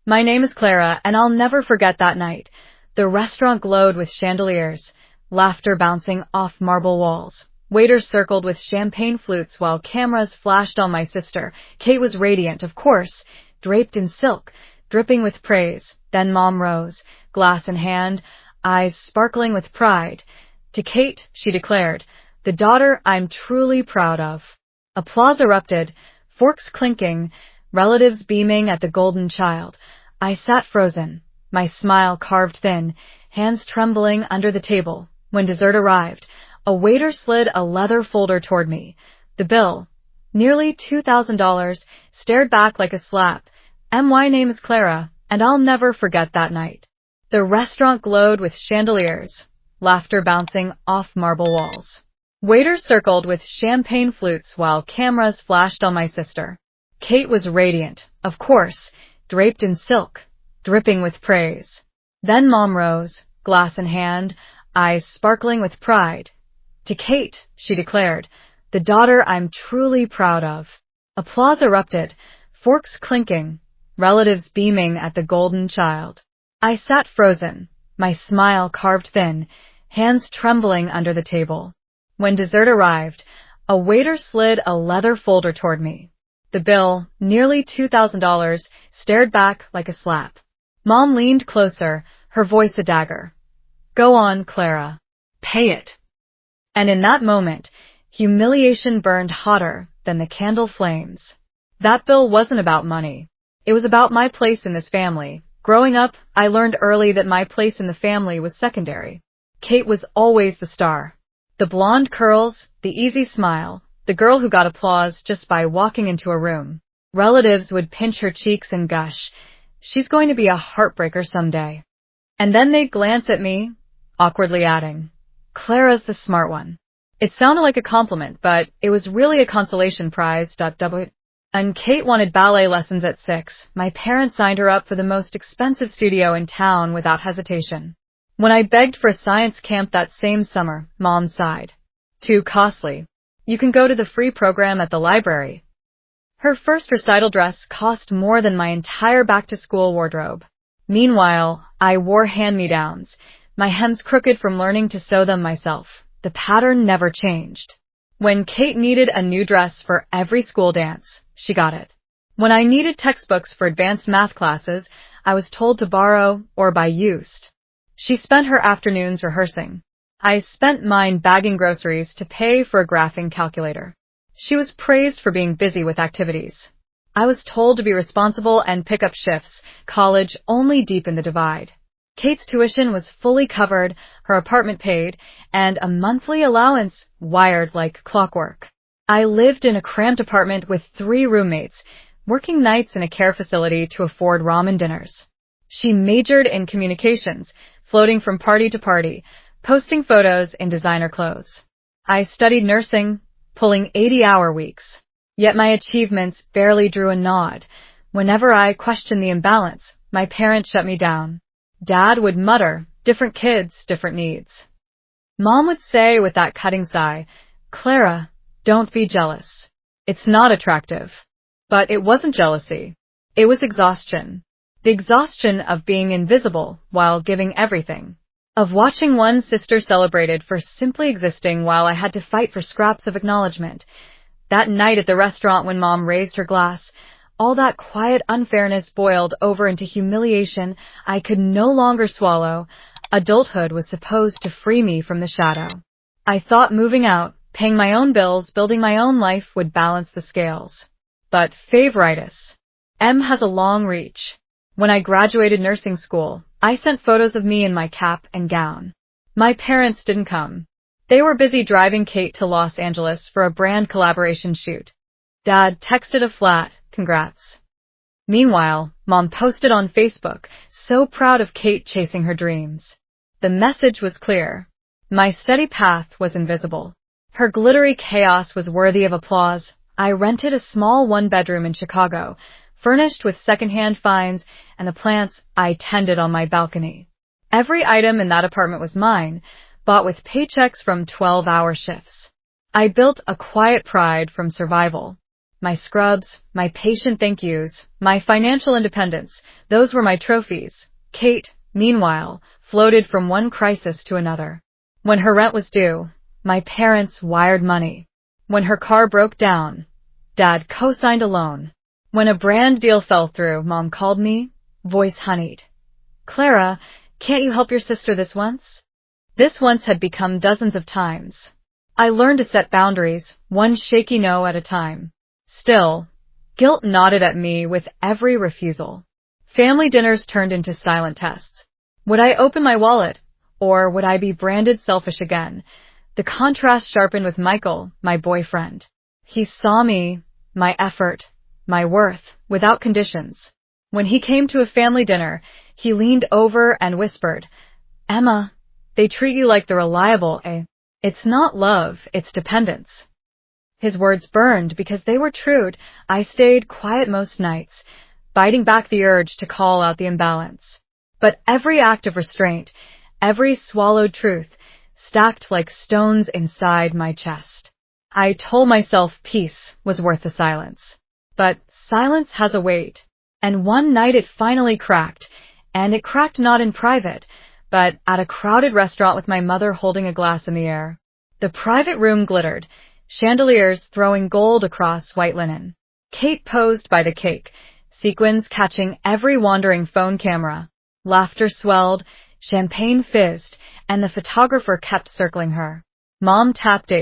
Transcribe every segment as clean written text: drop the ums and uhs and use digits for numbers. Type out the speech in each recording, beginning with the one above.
My name is Clara, and I'll never forget that night. The restaurant glowed with chandeliers, laughter bouncing off marble walls. Waiters circled with champagne flutes while cameras flashed on my sister. Kate was radiant, of course, draped in silk, dripping with praise. Then Mom rose, glass in hand, eyes sparkling with pride. To Kate, she declared, "The daughter I'm truly proud of." Applause erupted, forks clinking, relatives beaming at the golden child. I sat frozen, my smile carved thin, hands trembling under the table. When dessert arrived, a waiter slid a leather folder toward me. The bill, nearly $2,000, stared back like a slap. My name is Clara, and I'll never forget that night. The restaurant glowed with chandeliers, laughter bouncing off marble walls. Waiters circled with champagne flutes while cameras flashed on my sister. Kate was radiant, of course, draped in silk, dripping with praise. Then Mom rose, glass in hand, eyes sparkling with pride. To Kate, she declared, "The daughter I'm truly proud of." Applause erupted, forks clinking, relatives beaming at the golden child. I sat frozen, my smile carved thin, hands trembling under the table. When dessert arrived, a waiter slid a leather folder toward me. The bill, nearly $2,000, stared back like a slap. Mom leaned closer, her voice a dagger. "Go on, Clara. Pay it." And in that moment, humiliation burned hotter than the candle flames. That bill wasn't about money. It was about my place in this family. Growing up, I learned early that my place in the family was secondary. Kate was always the star. The blonde curls, the easy smile, the girl who got applause just by walking into a room. Relatives would pinch her cheeks and gush, "She's going to be a heartbreaker someday." And then they'd glance at me, awkwardly adding, "Clara's the smart one." It sounded like a compliment, but it was really a consolation prize. And Kate wanted ballet lessons at 6. My parents signed her up for the most expensive studio in town without hesitation. When I begged for a science camp that same summer, Mom sighed. "Too costly. You can go to the free program at the library." Her first recital dress cost more than my entire back-to-school wardrobe. Meanwhile, I wore hand-me-downs, my hems crooked from learning to sew them myself. The pattern never changed. When Kate needed a new dress for every school dance, she got it. When I needed textbooks for advanced math classes, I was told to borrow or buy used. She spent her afternoons rehearsing. I spent mine bagging groceries to pay for a graphing calculator. She was praised for being busy with activities. I was told to be responsible and pick up shifts. College only deepened the divide. Kate's tuition was fully covered, her apartment paid, and a monthly allowance wired like clockwork. I lived in a cramped apartment with 3 roommates, working nights in a care facility to afford ramen dinners. She majored in communications, floating from party to party, posting photos in designer clothes. I studied nursing, pulling 80-hour weeks. Yet my achievements barely drew a nod. Whenever I questioned the imbalance, my parents shut me down. Dad would mutter, "Different kids, different needs." Mom would say with that cutting sigh, "Clara, don't be jealous. It's not attractive." But it wasn't jealousy. It was exhaustion. The exhaustion of being invisible while giving everything. Of watching one sister celebrated for simply existing while I had to fight for scraps of acknowledgement. That night at the restaurant when Mom raised her glass, all that quiet unfairness boiled over into humiliation I could no longer swallow. Adulthood was supposed to free me from the shadow. I thought moving out, paying my own bills, building my own life would balance the scales. But favoritism has a long reach. When I graduated nursing school, I sent photos of me in my cap and gown. My parents didn't come. They were busy driving Kate to Los Angeles for a brand collaboration shoot. Dad texted a flat, "Congrats." Meanwhile, Mom posted on Facebook, so proud of Kate chasing her dreams. The message was clear. My steady path was invisible. Her glittery chaos was worthy of applause. I rented a small 1-bedroom in Chicago, furnished with secondhand finds and the plants I tended on my balcony. Every item in that apartment was mine, bought with paychecks from 12-hour shifts. I built a quiet pride from survival. my scrubs, my patient thank yous, my financial independence, those were my trophies. Kate, meanwhile, floated from one crisis to another. When her rent was due, my parents wired money. When her car broke down, Dad co-signed a loan. When a brand deal fell through, Mom called me, voice honeyed. Clara, can't you help your sister this once? This once had become dozens of times. I learned to set boundaries, one shaky no at a time. Still, guilt nodded at me with every refusal. Family dinners turned into silent tests. Would I open my wallet, or would I be branded selfish again? The contrast sharpened with Michael, my boyfriend. He saw me, my effort, my worth, without conditions. When he came to a family dinner, he leaned over and whispered, Emma, they treat you like the reliable, eh? It's not love, it's dependence. His words burned because they were true. I stayed quiet most nights, biting back the urge to call out the imbalance. But every act of restraint, every swallowed truth, stacked like stones inside my chest. I told myself peace was worth the silence. But silence has a weight. And one night it finally cracked. And it cracked not in private, but at a crowded restaurant with my mother holding a glass in the air. The private room glittered, chandeliers throwing gold across white linen. Kate posed by the cake, sequins catching every wandering phone camera. Laughter swelled, champagne fizzed, and the photographer kept circling her. Mom tapped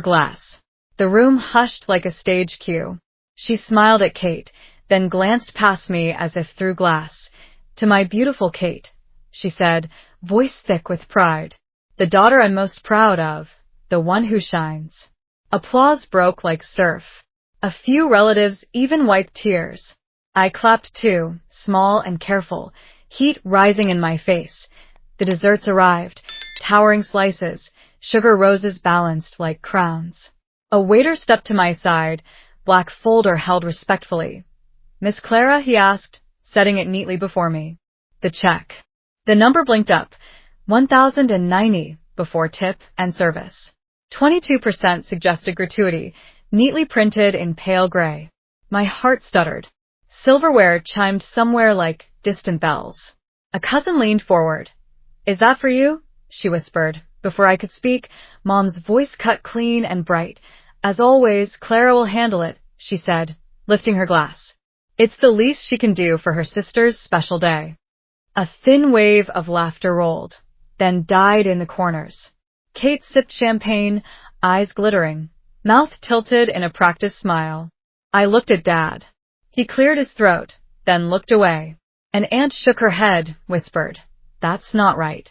glass. The room hushed like a stage cue. She smiled at Kate, then glanced past me as if through glass. To my beautiful Kate, she said, voice thick with pride. The daughter I'm most proud of, the one who shines. Applause broke like surf. A few relatives even wiped tears. I clapped too, small and careful, heat rising in my face. The desserts arrived, towering slices, sugar roses balanced like crowns. A waiter stepped to my side, black folder held respectfully. Miss Clara, he asked, setting it neatly before me. The check. The number blinked up, 1,090 before tip and service. 22% suggested gratuity, neatly printed in pale gray. My heart stuttered. Silverware chimed somewhere like distant bells. A cousin leaned forward. Is that for you? She whispered. Before I could speak, Mom's voice cut clean and bright. As always, Clara will handle it, she said, lifting her glass. It's the least she can do for her sister's special day. A thin wave of laughter rolled, then died in the corners. Kate sipped champagne, eyes glittering, mouth tilted in a practiced smile. I looked at Dad. He cleared his throat, then looked away. An aunt shook her head, whispered, That's not right.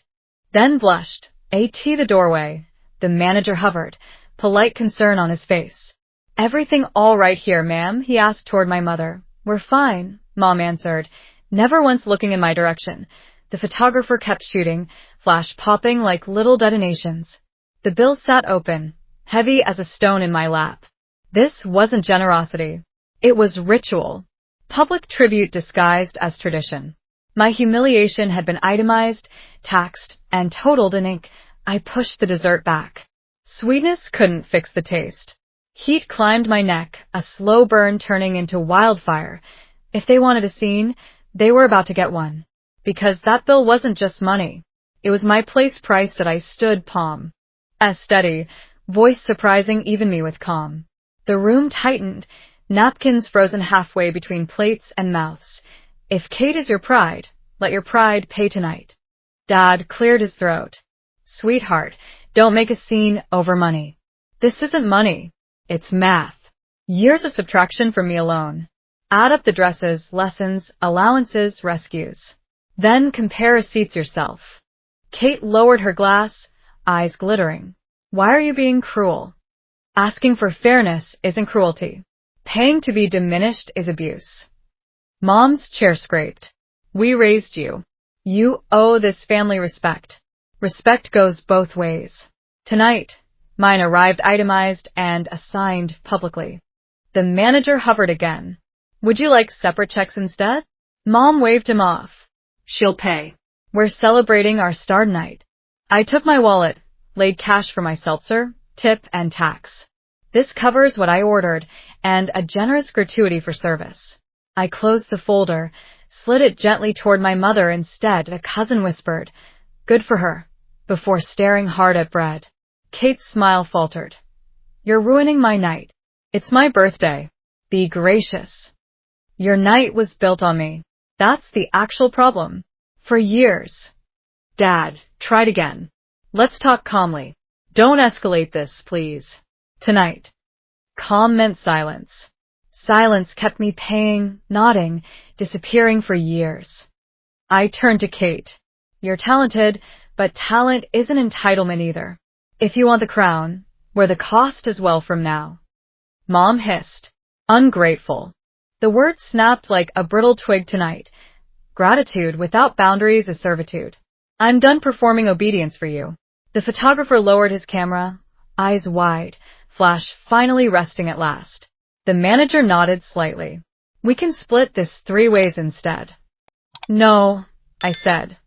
Then blushed. The doorway. The manager hovered, polite concern on his face. Everything all right here, ma'am? He asked toward my mother. We're fine, Mom answered, never once looking in my direction. The photographer kept shooting, flash popping like little detonations. The bill sat open, heavy as a stone in my lap. This wasn't generosity. It was ritual. Public tribute disguised as tradition. My humiliation had been itemized, taxed, and totaled in ink. I pushed the dessert back. Sweetness couldn't fix the taste. Heat climbed my neck, a slow burn turning into wildfire. If they wanted a scene, they were about to get one. Because that bill wasn't just money. It was my place price that I stood palm. As steady, voice surprising even me with calm. The room tightened, napkins frozen halfway between plates and mouths. If Kate is your pride, let your pride pay tonight. Dad cleared his throat. Sweetheart, don't make a scene over money. This isn't money. It's math. Years of subtraction from me alone. Add up the dresses, lessons, allowances, rescues. Then compare receipts yourself. Kate lowered her glass, eyes glittering. Why are you being cruel? Asking for fairness isn't cruelty. Paying to be diminished is abuse. Mom's chair scraped. We raised you. You owe this family respect. Respect goes both ways. Tonight, mine arrived itemized and assigned publicly. The manager hovered again. Would you like separate checks instead? Mom waved him off. She'll pay. We're celebrating our star night. I took my wallet, laid cash for my seltzer, tip, and tax. This covers what I ordered, and a generous gratuity for service. I closed the folder, slid it gently toward my mother instead. A cousin whispered, "Good for her," before staring hard at bread. Kate's smile faltered. "You're ruining my night. It's my birthday. Be gracious." "Your night was built on me. That's the actual problem. For years." "Dad, try it again. Let's talk calmly. Don't escalate this, please. Tonight." Calm meant silence. Silence kept me paying, nodding, disappearing for years. I turned to Kate. "You're talented, but talent isn't entitlement either. If you want the crown, wear the cost as well from now." Mom hissed. "Ungrateful." The word snapped like a brittle twig tonight. Gratitude without boundaries is servitude. "I'm done performing obedience for you." The photographer lowered his camera, eyes wide, flash finally resting at last. The manager nodded slightly. "We can split this 3 ways instead." "No," I said.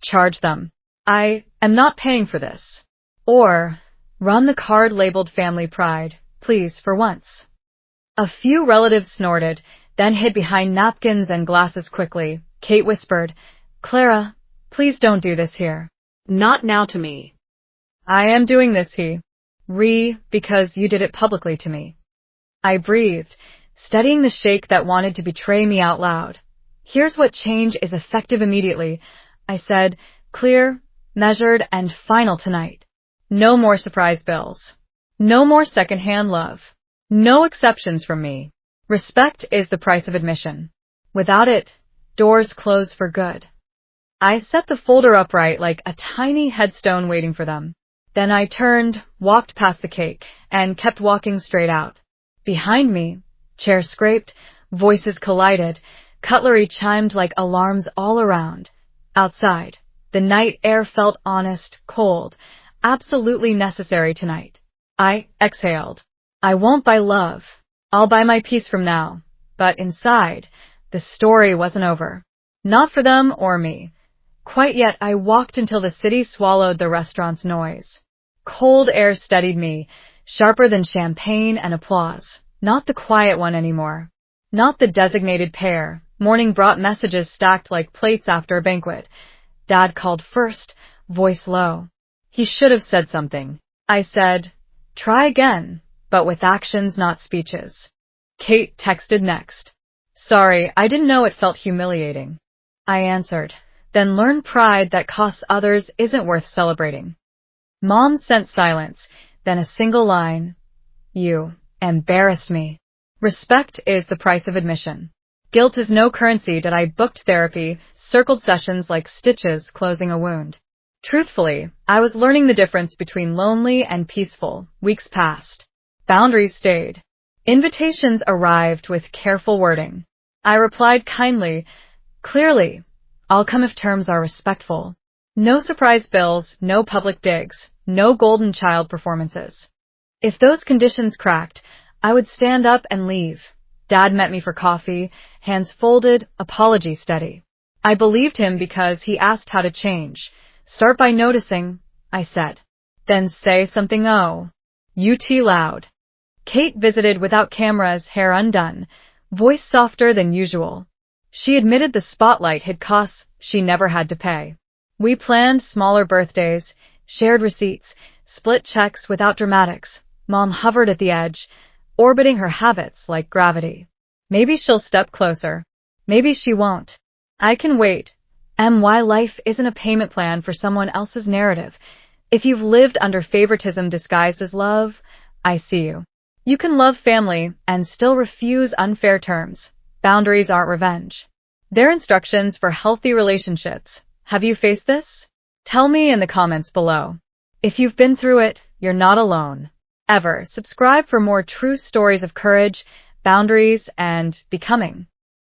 "Charge them. I am not paying for this." Or, "Run the card labeled family pride, please, for once." A few relatives snorted, then hid behind napkins and glasses quickly. Kate whispered, "Clara, please don't do this here." "Not now to me." "I am doing this because you did it publicly to me." I breathed, studying the shake that wanted to betray me out loud. "Here's what change is effective immediately," I said, "clear, measured, and final tonight. No more surprise bills. No more secondhand love. No exceptions from me. Respect is the price of admission. Without it, doors close for good." I set the folder upright like a tiny headstone waiting for them. Then I turned, walked past the cake, and kept walking straight out. Behind me, chairs scraped, voices collided, cutlery chimed like alarms all around. Outside, the night air felt honest, cold, absolutely necessary tonight. I exhaled. I won't buy love. I'll buy my peace from now. But inside, the story wasn't over. Not for them or me. Quite yet, I walked until the city swallowed the restaurant's noise. Cold air steadied me, sharper than champagne and applause. Not the quiet one anymore. Not the designated pair. Morning brought messages stacked like plates after a banquet. Dad called first, voice low. He should have said something. I said, "Try again," but with actions, not speeches. Kate texted next. "Sorry, I didn't know it felt humiliating." I answered, "Then learn pride that costs others isn't worth celebrating." Mom sent silence, then a single line. "You embarrassed me." Respect is the price of admission. Guilt is no currency. Did I booked therapy, circled sessions like stitches closing a wound. Truthfully, I was learning the difference between lonely and peaceful. Weeks passed. Boundaries stayed. Invitations arrived with careful wording. I replied kindly, clearly, "I'll come if terms are respectful." No surprise bills, no public digs, no golden child performances. If those conditions cracked, I would stand up and leave. Dad met me for coffee, hands folded, apology steady. I believed him because he asked how to change. "Start by noticing," I said. "Then say something UT loud." Kate visited without cameras, hair undone, voice softer than usual. She admitted the spotlight hid costs she never had to pay. We planned smaller birthdays, shared receipts, split checks without dramatics. Mom hovered at the edge, orbiting her habits like gravity. Maybe she'll step closer. Maybe she won't. I can wait. Why life isn't a payment plan for someone else's narrative. If you've lived under favoritism disguised as love, I see you. You can love family and still refuse unfair terms. Boundaries aren't revenge. They're instructions for healthy relationships. Have you faced this? Tell me in the comments below. If you've been through it, you're not alone. Ever. Subscribe for more true stories of courage, boundaries, and becoming.